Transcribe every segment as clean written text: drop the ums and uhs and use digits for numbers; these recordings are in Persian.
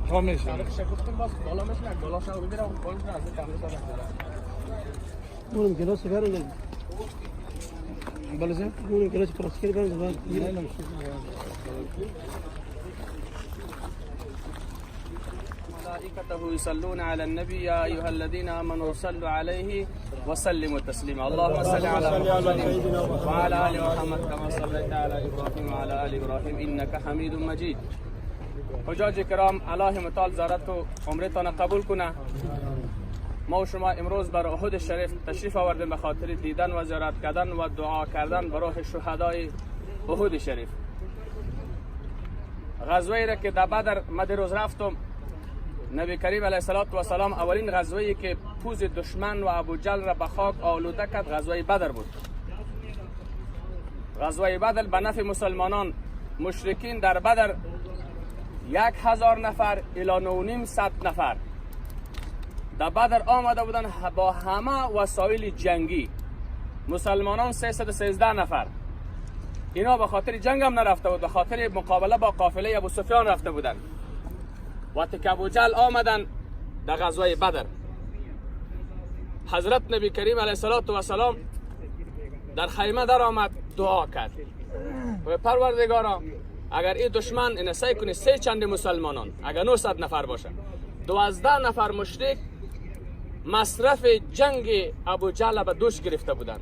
ها میشه اونم گلاس برندن بله زن اونم گلاس پلاستیکی برندن ملائكته يصلون على النبي يا أيها الذين آمنوا صلوا عليه وسلموا تسليما اللهم صل على محمد وعلى آل محمد كما صليت على إبراهيم وعلى آل إبراهيم إنك حميد مجيد. حجاج کرام الله متعال زیارت و عمرتان قبول کنه. ما و شما امروز بر احد شریف تشریف آوردیم به خاطر دیدن و زیارت کردن و دعا کردن برای شهدای احد شریف. غزوه‌ای را که در بدر مد روز رفتم، نبی کریم علیه السلام اولین غزوه‌ای که پوز دشمن و ابو جهل را به خاک آلوده کرد غزوه بدر بود. غزوه بدر به نفع مسلمانان، مشرکین در بدر 1000 نفر الی 900 نفر در بدر آمده بودن با همه وسایل جنگی. مسلمانان 313 نفر. اینا به خاطر جنگ هم نرفته بود، به خاطر مقابله با قافله ابو سفیان رفته بودن. وقتی که ابو جهل آمدن در غزوه بدر، حضرت نبی کریم علیه السلام در خیمه در آمد، دعا کرد و پروردگارا اگر این دشمن این سعی کنه 3 چند مسلمانان، اگر 900 نفر باشه، 12 نفر مشرک مصرف جنگ ابو جهل به دوش گرفته بودند.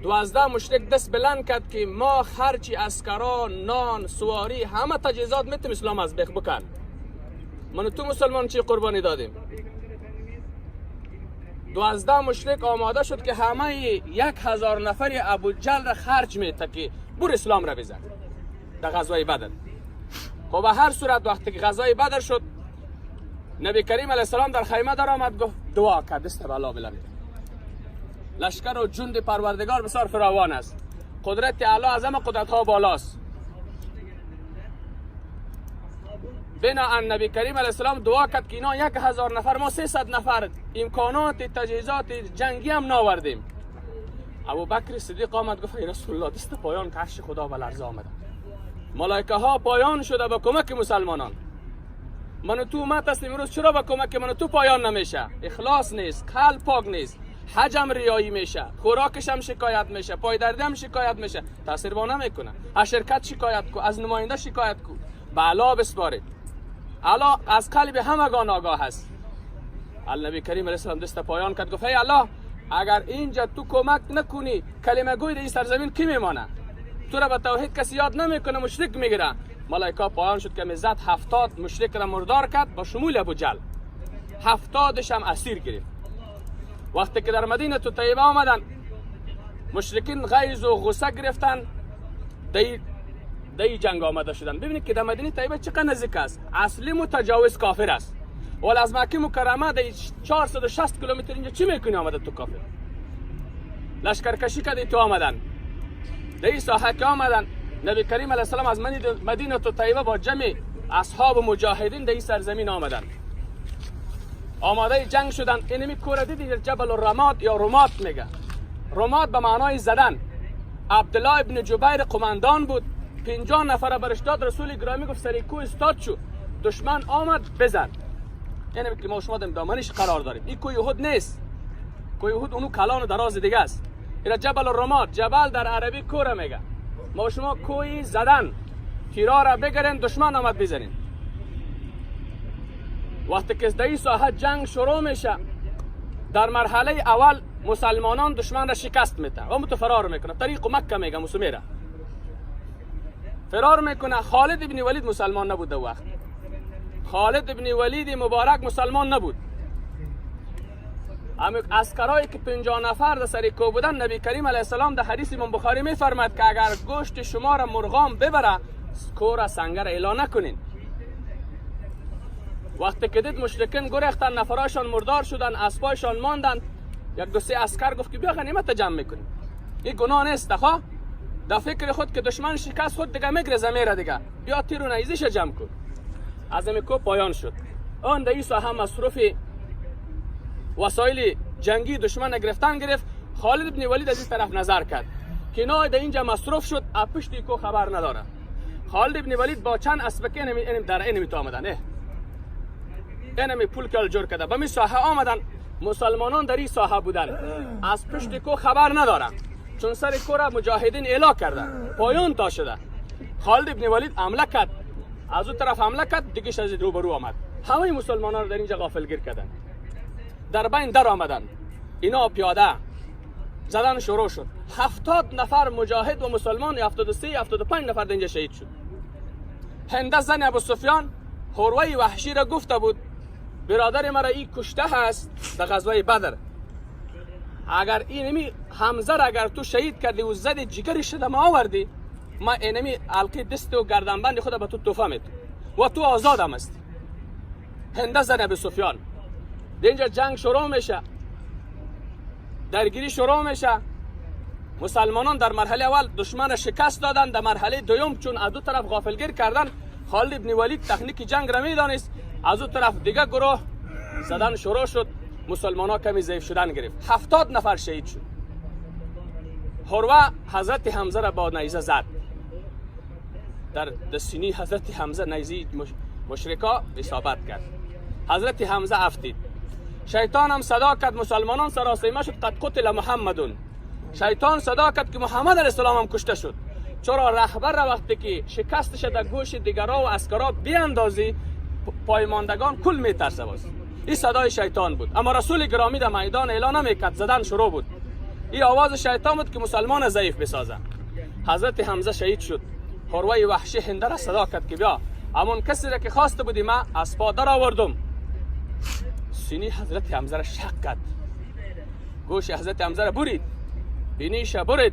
12 مشرک دست بلند کرد که ما خرچی اسکرا، نان، سواری، همه تجهیزات میتونیم اسلام از بخ بکن. من و تو مسلمان چی قربانی دادیم؟ 12 مشرک آماده شد که همه 1000 نفری ابو جهل را خرج میته که بر اسلام را بزن در غزوه بدر. خب به هر صورت وقتی که غزوه بدر شد، نبی کریم علیه السلام در خیمه در آمد، گفت دعا کرد دست بالا بلند. لشکر و جند پروردگار بسیار فراوان است. قدرت اعلی از همه قدرت ها بالاست. بناهن نبی کریم علیه السلام دعا کرد که اینا 1000 نفر، ما 300 نفر امکانات تجهیزات جنگی هم ناوردیم. ابو بکر صدیق آمد گفت ای رسول الله دست پایان که عرش خدا به لرزه آمده. ملائکه ها پایان شده به کمک مسلمانان. من و تو امت هستیم امروز، چرا به کمک من و تو پایان نمیشه؟ اخلاص نیست، قلب پاک نیست، حجم ریایی میشه، خوراکش هم شکایت میشه، پای دردی هم شکایت میشه، تاثیر با نمیکنه. از شرکت شکایت کو، از نماینده شکایت کو، به الله بسپارید. الله از قلب همگان آگاه است. نبی کریم علیه السلام دست پایان کرد، گفت ای الله اگر اینجا تو کمک نکنی کلمه گوی در این سرزمین کی میمانه؟ تو را به توحید کسی یاد نمیکنه، مشرک میگیره. ملائکه پایان شد که مزد 70 مشرک را مردار کرد با شمول ابو جهل. 70ش هم اسیر گرفت. وقتی که در مدینه تو طیبه آمدن، مشرکین غیظ و غصه گرفتن، دی جنگ آمده شدن. ببینید که در مدینه طیبه چقدر نزدیک است. اصلی متجاوز کافر است. ولی از مکه مکرمه در 460 کیلومتر اینجا چی میکنی آمده تو کافر؟ لشکرکشی کردی تو آمدن. در این ساحه که آمدن، نبی کریم علیه السلام از مدینه تو طیبه با جمع اصحاب و مجاهدین در این سرزمین آمدن. آماده جنگ شدن. اینمی کوره دیدی جبل الرماد یا رماد میگه. رماد به معنای زدن. عبدالله ابن جبیر قماندان بود. 50 نفر برش داد. رسول گرامی گفت سری کوه استاد شو، دشمن آمد بزن. یعنی که ما شما دامنش قرار داریم. این کوه احد نیست. کوه احد اونو کلان دراز دیگه است. این جبل الرماد، جبل در عربی کوره میگه. ما شما کوی زدن، تیرا را بگیرین دشمن آمد بزنین. وقتی که در این ساحه جنگ شروع میشه، در مرحله اول مسلمانان دشمن را شکست میده و متو فرار میکنه. طریق مکه میگه مسلمه فرار میکنه. خالد ابن ولید مسلمان نبود در وقت. خالد ابن ولید مبارک مسلمان نبود. اما عسکرایی که 50 نفر در سر کوه بودن، نبی کریم علیه السلام در حدیث امام بخاری میفرماید که اگر گوشت شما را مرغام ببره، کوه را سنگر اعلان نکنین. وقتی که دید مشرکین گریختن، نفراشان مردار شدن، اسبایشان ماندن، یک دو سه عسکر گفت که بیا غنیمت جمع میکنیم. این گناه نیست خواه. در فکر خود که دشمن شکست خود دیگه میگره زمیره دیگه، بیا تیر و نیزیش جمع کن. از این کوه پایان شد. اون در این ساحه مصروف وسایل جنگی دشمن گرفتن گرفت. خالد ابن ولید از این طرف نظر کرد که اینا در اینجا مصروف شد، از پشت کوه خبر نداره. خالد ابن ولید با چند اسبکی اینم در اینم تو آمدن، اینم پول کل جور کرده به می ساحه آمدن. مسلمانان در این ساحه بودن، از پشت کو خبر ندارن، چون سر کو را مجاهدین اعلا کردن، پایان تا شده. خالد ابن ولید حمله کرد، از اون طرف حمله کرد، دیگه از رو برو آمد. همه مسلمانان را در اینجا غافلگیر کردن، در بین در آمدن. اینا پیاده زدن شروع شد. 70 نفر مجاهد و مسلمان، 73 75 نفر در اینجا شهید شد. هنده زن ابو سفیان هروی وحشی را گفته بود برادر مرا این کشته هست در غزوه بدر، اگر اینمی حمزه را اگر تو شهید کردی و زد جگرش را ما آوردی، ما اینمی حلقه دست و گردنبند خود به تو تحفه میدم و تو آزادم است. هنده زن ابو سفیان. در اینجا جنگ شروع میشه، درگیری شروع میشه. مسلمانان در مرحله اول دشمن را شکست دادن، در مرحله دوم چون از دو طرف غافلگیر کردن، خالد ابن ولید تکنیک جنگ را میدانست، از اون طرف دیگه گروه زدن شروع شد. مسلمانان کمی ضعیف شدن گرفت، 70 نفر شهید شد. هروه حضرت حمزه را با نیزه زد، در سینی حضرت حمزه نیزه مشرکا اصابت کرد. حضرت حمزه افتید. شیطان هم صدا کرد، مسلمانان سراسیمه شد قد قتل محمدون. شیطان صدا کرد که محمد علیه السلام هم کشته شد. چرا رهبر را وقتی که شکست شده گوش دیگرا و عسکرا بیاندازی، پایماندگان کل میترسه. باز این صدای شیطان بود، اما رسول گرامی در میدان اعلان نمیکرد، زدن شروع بود. این آواز شیطان بود که مسلمان ضعیف بسازه. حضرت حمزه شهید شد. هروه وحشی هنده را صدا کرد که بیا، همون کسی را که خواسته بودی ما از پا در آوردم. سینی حضرت حمزه را شق کرد، گوش حضرت حمزه را برید، بینیش برید،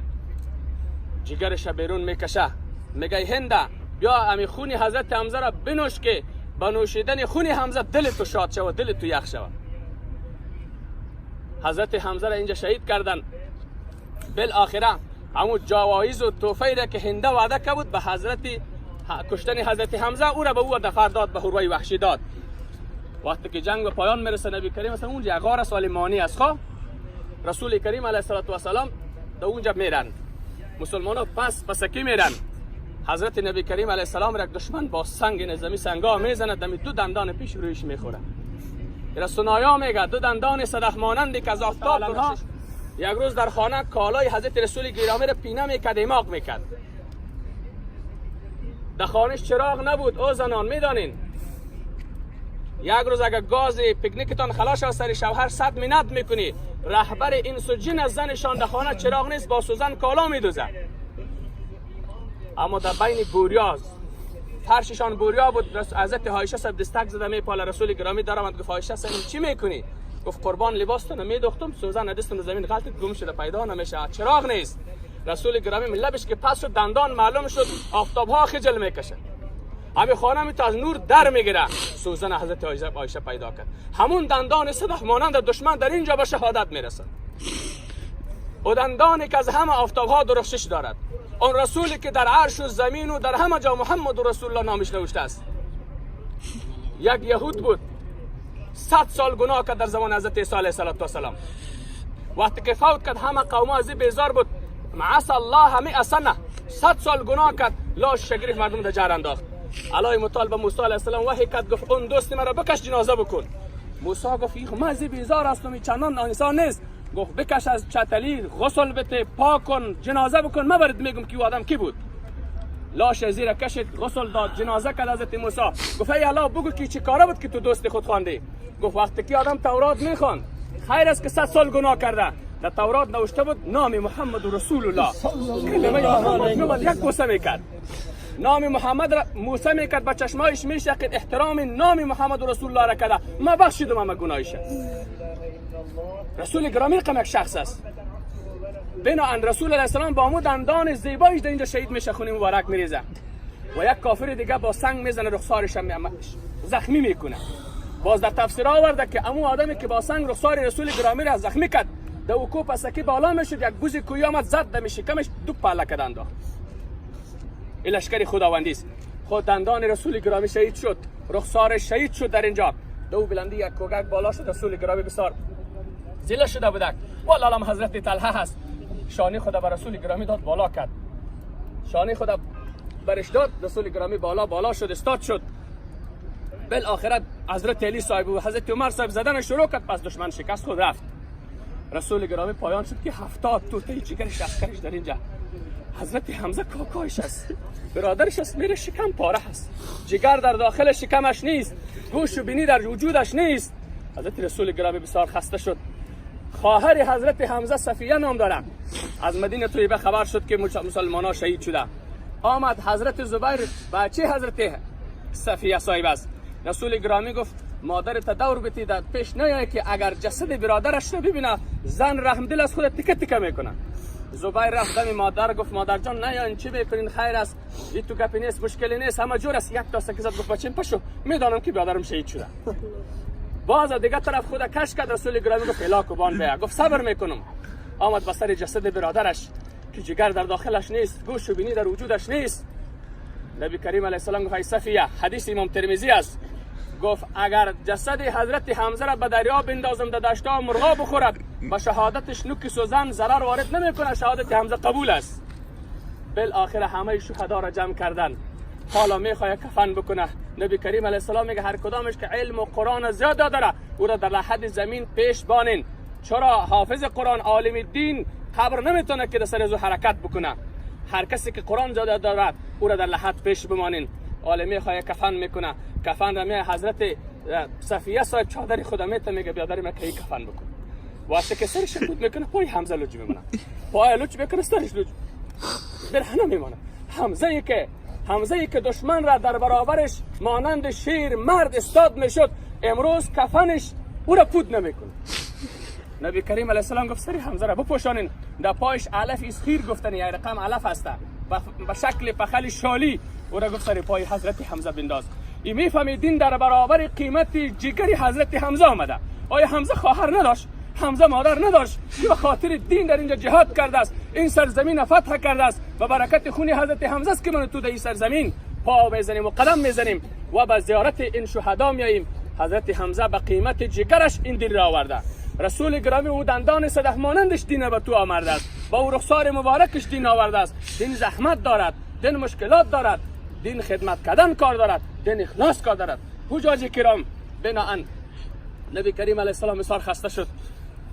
جگرش بیرون میکشه. میگه هنده بیا امی خونی حضرت حمزه را بنوش که با نوشیدن خونی حمزه دل تو شاد شود، دل تو یخ شود. حضرت حمزه را اینجا شهید کردن. بالاخره همون جوایز و توفیقی را که هنده وعده کرد بود به حضرت کشتن حضرت حمزه، او را به او دفع داد، به هروه وحشی داد. وقتی که جنگ به پایان میرسه، نبی کریم مثلا اونجا غار سلیمانی است، خب رسول کریم علیه السلام در اونجا میرن، مسلمانان پسکی میرن. حضرت نبی کریم علیه السلام را دشمن با سنگ نظامی سنگا میزنه، دمی دو دندان پیش رویش میخوره. رسونایا میگه دو دندان صدف مانندی که از آفتاب اونها یک روز در خانه کالای حضرت رسول گرامی را پینه میکرد، دماغ میکرد. در خانهش چراغ نبود. او زنان میدانین یک روز اگر گاز پیکنیکتان خلاص از سر شوهر 100 منت میکنی، رهبر انس و جن از زنشان در خانه چراغ نیست، با سوزن کالا میدوزه. اما در بین بوریاز فرششان بوریا بود. حضرت عایشه صاحب دستک زده میپاله، رسول گرامی در آمد گفت عایشه صاحب چی میکنی؟ گفت قربان لباستون میدوختم، سوزن دستم زمین غلط گم شده، پیدا نمیشه، چراغ نیست. رسول گرامی لبش که پس شد، دندان معلوم شد، آفتاب ها خجل میکشه. همین خانه می تا از نور در میگیره، سوزن حضرت عایشه پیدا کرد. همون دندان صدف مانند دشمن در اینجا به شهادت میرسد. و دندانی که از همه آفتاب ها درخشش دارد. اون رسولی که در عرش و زمین و در همه جا محمد رسول الله نامش نوشته است. یک یهود بود، 100 سال گناه کرد در زمان حضرت عیسی علیه السلام. وقتی که فوت کرد همه قوم از بیزار بود. معص الله 100 سنه، 100 سال گناه کرد، لاش شگریف مردم در جهر انداخت. علای مطالبه موسی علیه السلام وحی کرد، گفت اون دوست مرا بکش جنازه بکن. موسی گفت من از بیزار هستم، چندان انسان نیست. گفت بکش از چتلی، غسل بده، پاک کن، جنازه بکن، من برات میگم که آدم کی بود. لاش زیر کشید، غسل داد، جنازه کرد حضرت موسی. گفت ای الله بگو که چه کاره بود که تو دوست خود خواندی. گفت وقتی که آدم تورات میخوان خیر است که 100 سال گناه کرده. در تورات نوشته بود نام محمد رسول الله، کلمه محمد یک بوسه میکرد، نام محمد را موسی میکرد، با چشمایش میشکید، احترام نام محمد رسول الله را کرده. ما بخشیدم اما گناهش. رسول گرامی رقم یک شخص است. بنابراین رسول علیه السلام با مو دندان زیبایش در اینجا شهید میشه، خون مبارک میریزه. و یک کافر دیگه با سنگ میزنه، رخسارش زخمی میکنه. باز در تفسیر آورده که امو آدمی که با سنگ رخسار رسول گرامی را زخمی کرد، در وکو پسکی بالا میشد، یک گوز کوی آمد زد در شکمش، دو پله کد انداخت. این لشکر خداوندی است. خود دندان رسول گرامی شهید شد، رخسارش شهید شد در اینجا. دو بلندی یک کوگک بالا شد، رسول گرامی بسیار زله شده بودک. والله هم حضرت طلحه هست، شانه خدا به رسول گرامی داد بالا کرد. شانه خدا برش داد. رسول گرامی بالا شد، استاد شد. بالاخره حضرت علی صاحب و حضرت عمر صاحب زدن شروع کرد. پس دشمن شکست خود رفت. رسول گرامی پایان شد که 70 توته جگرش عسکرش در اینجا. حضرت حمزه کاکایش است، برادرش است، میره شکم پاره است، جگر در داخل شکمش نیست، گوش و بینی در وجودش نیست. حضرت رسول گرامی بسیار خسته شد. خواهر حضرت حمزه صفیه نام داره، از مدینه طیبه خبر شد که مسلمان‌ها شهید شده. آمد حضرت زبیر بچه حضرت صفیه صاحب است. رسول گرامی گفت مادرت دور بتی در پیش نیای که اگر جسد برادرش رو ببینه زن رحم دل از خود تکه تکه میکنه. زبیر رفت دم مادر، گفت مادر جان نیاین، چی میکنین؟ خیر است، این تو گپی نیست، مشکلی نیست، همه جور است. یک تا سکه زد، گفت بچه‌م پشو، میدانم که برادرم شهید شده. باز دیگه طرف خود کش کرد. رسول گرامی گفت هلاک و بان بیا. گفت صبر میکنم. آمد به سر جسد برادرش که جگر در داخلش نیست، گوش و بینی در وجودش نیست. نبی کریم علیه السلام گفت ای صفیه، حدیث امام ترمذی است، گفت اگر جسد حضرت حمزه را به دریا بندازم در دشتا مرغا بخورد، به شهادتش نوک سوزن ضرر وارد نمیکنه، شهادت حمزه قبول است. بالاخره همه شهدا را جمع کردن. حالا میخواد کفن بکنه. نبی کریم علیه السلام میگه هر کدامش که علم و قرآن زیاد داره او را در لحد زمین پیش بانین. چرا؟ حافظ قرآن، عالم دین قبر نمیتونه که در سر از حرکت بکنه. هر کسی که قرآن زیاد داره او را در لحد پیش بمانین. عالم میخواد کفن میکنه. کفن را میگه حضرت صفیه صاحب چادر خود میته، میگه بیادر مکه کفن بکن. واسه که سرش بود میکنه پای حمزه لج میمونه، پای لج میکنه سرش لج برهنه میمونه. حمزه ای که دشمن را در برابرش مانند شیر مرد استاد میشد، امروز کفنش او را پود نمیکنه. نبی کریم علیه السلام گفت سری حمزه را بپوشانین. در پایش علف اسخیر گفتن، یعنی رقم علف هست به شکل پخل شالی. او را گفت سری پای حضرت حمزه بنداز. این میفهمیدین در برابر قیمت جگری حضرت حمزه آمده. آیا حمزه خواهر نداشت؟ حمزه مادر نداشت؟ به خاطر دین در اینجا جهاد کرده است، این سرزمین فتح کرده است. و برکت خون حضرت حمزه است که من تو در این سرزمین پا میزنیم و قدم میزنیم و به زیارت این شهدا میاییم. حضرت حمزه به قیمت جگرش این دین را آورده. رسول گرامی او دندان صدف مانندش دین به تو آورده است، با او رخسار مبارکش دین آورده است. دین زحمت دارد، دین مشکلات دارد، دین خدمت کردن کار دارد، دین اخلاص کار دارد. حجاج کرام بناهن نبی کریم علیه السلام بسیار خسته شد،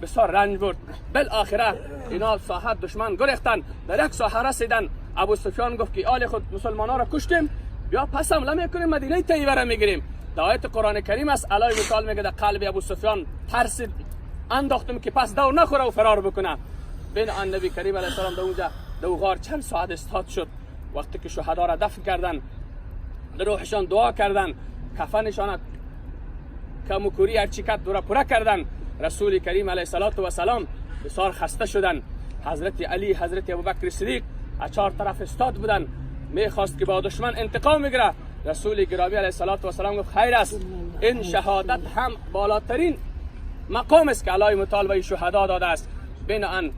بسیار رنج برد. بالاخره اینا ساحت دشمن گریختن، در یک ساحه رسیدن. ابو سفیان گفت که آل خود مسلمانا را کشتیم، بیا پس حمله میکنیم، مدینه طیبه را میگیریم. در آیت قرآن کریم است، علی مثال میگه در قلب ابو سفیان ترس انداختم که پس دور نخوره و فرار بکنه. بین آن نبی کریم علیه السلام در اونجا در غار چند ساعت استاد شد. وقتی که شهدا را دفن کردن، در روحشان دعا کردن، کفنشان کم و کوری هرچی کد دورا پورا کردن. رسول کریم علیه السلام بسیار خسته شدن. حضرت علی، حضرت ابوبکر صدیق از چهار طرف استاد بودن، میخواست که با دشمن انتقام بگیره. رسول گرامی علیه السلام گفت خیر است، این شهادت هم بالاترین مقام است که علی مطالبه شهدا داده است. بناهن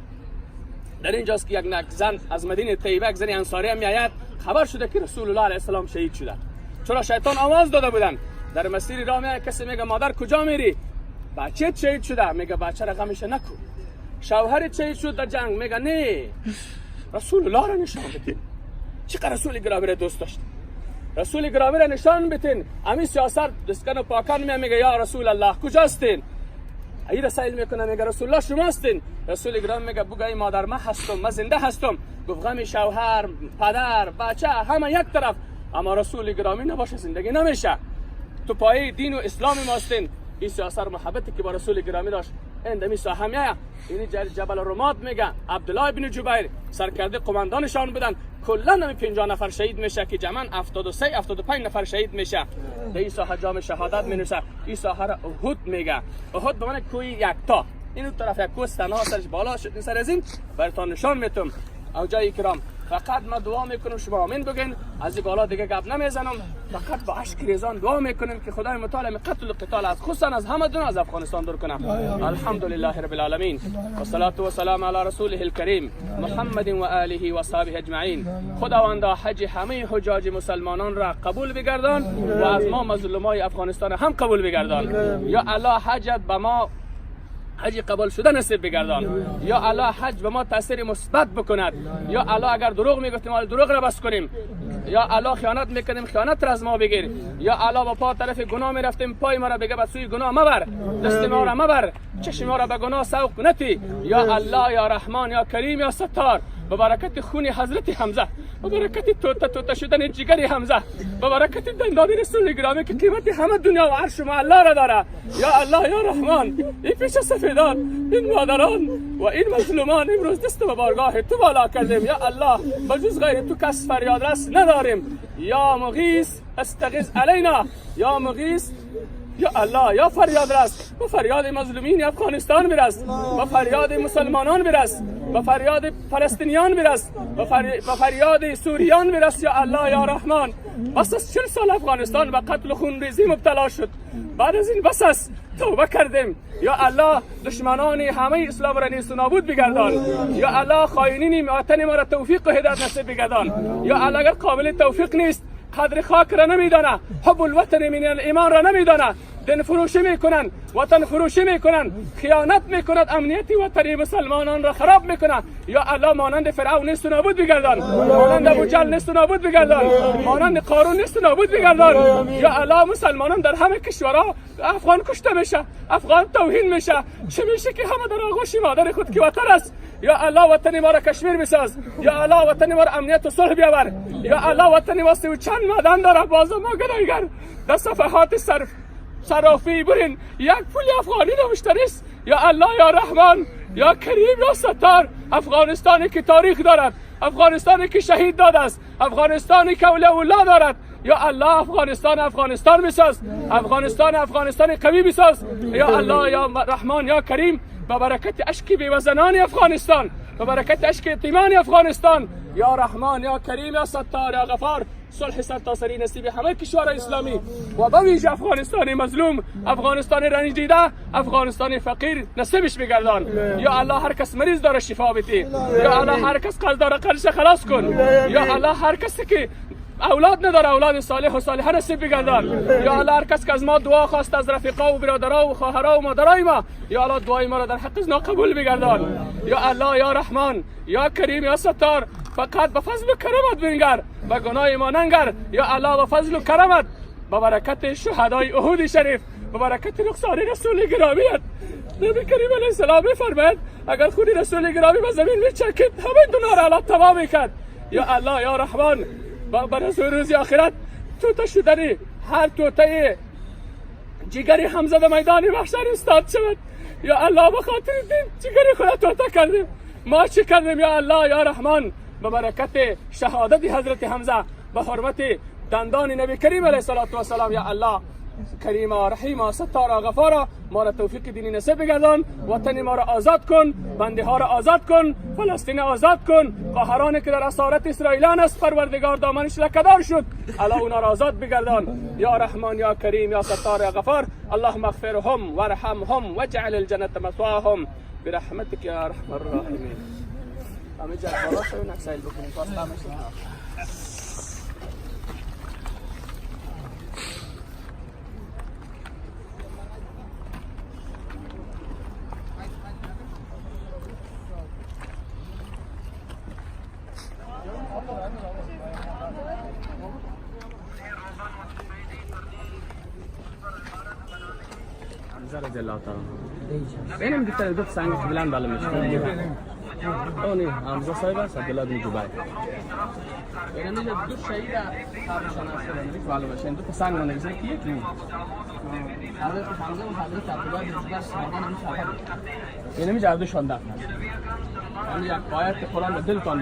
در اینجاست که یک زن از مدینه طیبه، یک زن انصاری میآید، خبر شده که رسول الله علیه السلام شهید شده. چرا؟ شیطان آواز داده بودن. در مسیر راه میآید، کسی میگه مادر کجا میری؟ بچه شهید شده. میگه بچه را غمش نکن. شوهر شهید شد در جنگ. میگه نه، رسول الله را نشان بدین. چقدر رسول گرامی را دوست داشت. رسول گرامی را نشان بدین. امی سیاست دستکن و پاکان میگه یا رسول الله کجاستین؟ ای رسائل میکنه، میگه رسول الله شما هستین. رسول گرامی میگه بگوی مادر من هستم، من زنده هستم. گفت غم شوهر، پدر، بچه همه یک طرف، اما رسول گرامی نباشه زندگی نمیشه. تو پای دین و اسلام ما هستین. این سیاست محبتی که با رسول گرامی داشت اندمی ساحه میایه. این جبل رماد میگه عبدالله ابن جبیر سرکرده قماندانشان بودن. کلا نمی 50 نفر شهید میشه که جمعاً 73-75 نفر شهید میشه. در این ساحه جام شهادت مینویسه. این ساحه را احد میگه. احد به معنی کوی یکتا. این طرف یک کوه تنها سرش بالا شد. سر از این براتون نشان میتم. اوجای کرام فقط ما دعا میکنم شما آمین بگین. از این بالا دیگه گپ نمیزنم. فقط با اشک ریزان دعا میکنیم که خدای متعال قتل و قتال از خصوصا از همه دنیا از افغانستان دور کنه. الحمدلله رب العالمین و صلات و سلام علی رسوله الکریم محمد و آله و صحبه اجمعین. خداوندا حج همه حجاج مسلمانان را قبول بگردان و از ما مظلومای افغانستان هم قبول بگردان. یا الله حجت به ما حج قبول شده نصیب بگردان. یا الله حج به ما تاثیر مثبت بکند. یا الله اگر دروغ میگفتیم دروغ را بس کنیم. یا الله خیانت میکنیم خیانت را از ما بگیر. یا الله با پا طرف گناه میرفتیم پای ما را بگه به سوی گناه مبر، دست ما را مبر، چشم ما را به گناه سوق نتی. یا الله یا رحمان یا کریم یا ستار، به برکت خون حضرت حمزه، به برکت توته شدن جگر حمزه، به برکت دندان رسول گرامی که قیمت همه دنیا و عرش و الله را داره. یا الله یا رحمان، این پیش سفیدان، این مادران و این مظلومان امروز دست به بارگاه تو بالا کردیم. یا الله بجز غیر تو کس فریاد رس نداریم. یا مغیث استغیث علینا، یا مغیث یا الله یا فریاد رس، به فریاد مظلومین افغانستان برس، به فریاد مسلمانان برس، به فریاد فلسطینیان برس، به فریاد سوریان برس. یا الله یا رحمان، بس از 40 سال افغانستان به قتل و خونریزی مبتلا شد، بعد از این بس است توبه کردیم. یا الله دشمنان همه اسلام را نیست و نابود بگردان. یا الله خائنین وطن ما را توفیق و هدایت نصیب بگردان. یا الله اگر قابل توفیق نیست، قدر خاک را نمیدانه، حب الوطن من الایمان را نمیدانه، دین فروشی میکنن، وطن فروشی میکنن، خیانت میکند، امنیتی وطنی مسلمانان را خراب میکنن. یا الله مانند فرعون نیست و نابود بگردان، مانند ابوجهل نیست و نابود بگردان، مانند قارون نیست و نابود بگردان. یا الله مسلمانان در همه کشورها افغان کشته میشه، افغان توهین میشه، چه میشه که همه در آغوش مادر خود که وطن است. یا الله وطن ما را کشمیر بساز. یا الله وطن ما را امنیت و صلح بیاور. یا الله وطن ما و چند معدن داره، باز ما گناهگر در صفحات صرافی برین یک پول افغانی نوشته است. یا الله یا رحمان یا کریم یا ستار، افغانستانی که تاریخ دارد، افغانستانی که شهید داده است، افغانستانی که اولیاء الله دارد. یا الله افغانستان بساز، افغانستان قوی بساز. یا الله یا رحمان یا کریم، با برکت اشک بیوزنان افغانستان، با برکت اشک یتیمان افغانستان، یا رحمان یا کریم یا ستار یا غفار، صلح سرتاسری نصیب همه کشورهای اسلامی و به ویژه افغانستان مظلوم، افغانستان رنجیده، افغانستان فقیر نصیبش بگردان. یا الله هر کس مریض داره شفا بده. یا الله هر کس قرض داره قرضش خلاص کن. یا الله هر کسی که اولاد نداره اولاد صالح و صالحه نصیب بگردان. یا الله هر کس که از ما دعا خواست، از رفیقا و برادرها و خواهرها و مادرای ما، یا الله دعای ما را در حق ازنا قبول بگردان. یا الله یا رحمان یا کریم یا ستار، فقط به فضل و کرمت بنگر، به گناه ما ننگر. یا الله به فضل و کرمت، به برکت شهدای احد شریف، به برکت رخسار رسول گرامیت، نبی کریم علیه السلام میفرماید اگر خون رسول گرامی به زمین میچکید همه دنیا را الله تمام میکرد. یا الله یا رحمان برای روز آخرت توته شدنی هر توته جگری حمزه در میدان محشر استاد شود. یا الله به خاطر دین جگری خود توته کردیم، ما چی کردیم؟ یا الله یا رحمان به برکت شهادت حضرت حمزه، به حرمت دندان نبی کریم علیه السلام، یا الله کریم رحیم ستار غفار، ما را توفیق دینی نصیب بگردان، وطن ما را آزاد کن، بنده ها را آزاد کن، فلسطین آزاد کن، قاهرانی که در اسارت اسرائیلان است پروردگار دامنش لکه‌دار شد، الله اونا را آزاد بگردان. یا رحمان یا کریم یا ستار یا غفار، اللهم اغفرهم وارحمهم واجعل الجنة مثواهم برحمتك یا ارحم الراحمین. همه جا بالا شو نکسایل بکنیم پاس تماشا. رضی الله تعالی اینم دیگه دو سنگ بلند بالا میشه. اونی حمزه صاحب است، عبدالله بن جبیر. اینم دو شهید خارشان هستند بالا باشن، دو سنگ نمیشه کیه کی؟ حضرت حمزه و حضرت عبدالله بن جبیر سنگان نمیشه. اینم جادو شونده. یعنی یک آیت قرآن دل تان